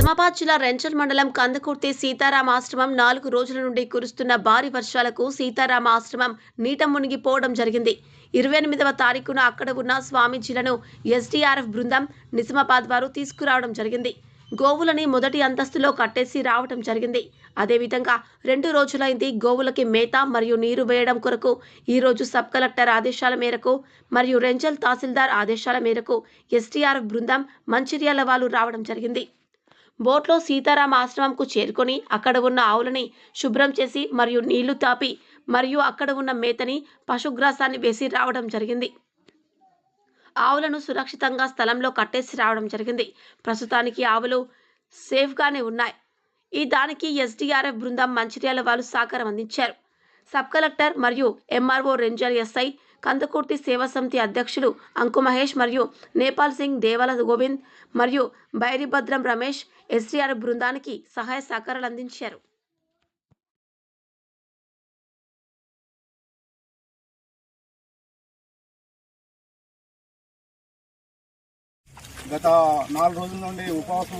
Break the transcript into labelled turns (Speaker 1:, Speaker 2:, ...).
Speaker 1: నిజామాబాద్ జిల్లా రెంచల్ మండలం కందకుర్తి సీతారామ ఆశ్రమం 4 రోజుల నుండి కురుస్తున్న భారీ వర్షాలకు సీతారామ ఆశ్రమం నీట మునిగిపోవడం జరిగింది. 28వ తారీఖున అక్కడ ఉన్న స్వామీజీలను ఎస్డీఆర్ఎఫ్ బృందం నిజామాబాద్ వారు తీసుకురావడం జరిగింది. గోవులని మొదటి అంతస్తులో కట్టేసి రావడం జరిగింది. అదేవిధంగా 2 రోజులైంది గోవులకి మేత మరియు నీరు వేయడం కొరకు. ఈరోజు సబ్ కలెక్టర్ ఆదేశాల మేరకు మరియు రెంచల్ తహసీల్దార్ ఆదేశాల మేరకు ఎస్డీఆర్ఎఫ్ బృందం మంచిర్యాల వాళ్ళు రావడం జరిగింది. బోట్లో సీతారామ ఆశ్రమంకు చేరుకొని అక్కడ ఉన్న ఆవులని శుభ్రం చేసి మరియు నీళ్లు తాపి మరియు అక్కడ ఉన్న మేతని పశుగ్రాసాన్ని వేసి రావడం జరిగింది. ఆవులను సురక్షితంగా స్థలంలో కట్టేసి రావడం జరిగింది. ప్రస్తుతానికి ఆవులు సేఫ్గానే ఉన్నాయి. ఈ దానికి ఎస్డీఆర్ఎఫ్ బృందం మంచిర్యాల వాళ్ళు సహకారం అందించారు. సబ్ కలెక్టర్ మరియు ఎంఆర్ఓ రెంజల్ ఎస్ఐ కందకుర్తి సేవా సమితి అధ్యక్షులు అంకు మహేష్ మరియు నేపాల్ సింగ్ దేవాల గోవింద్ మరియు బైరిభద్రం రమేష్ ఎస్డీఆర్ఎఫ్ బృందానికి సహాయ సహకారాలు అందించారు.
Speaker 2: గత 4 రోజుల నుండి ఉపవాసం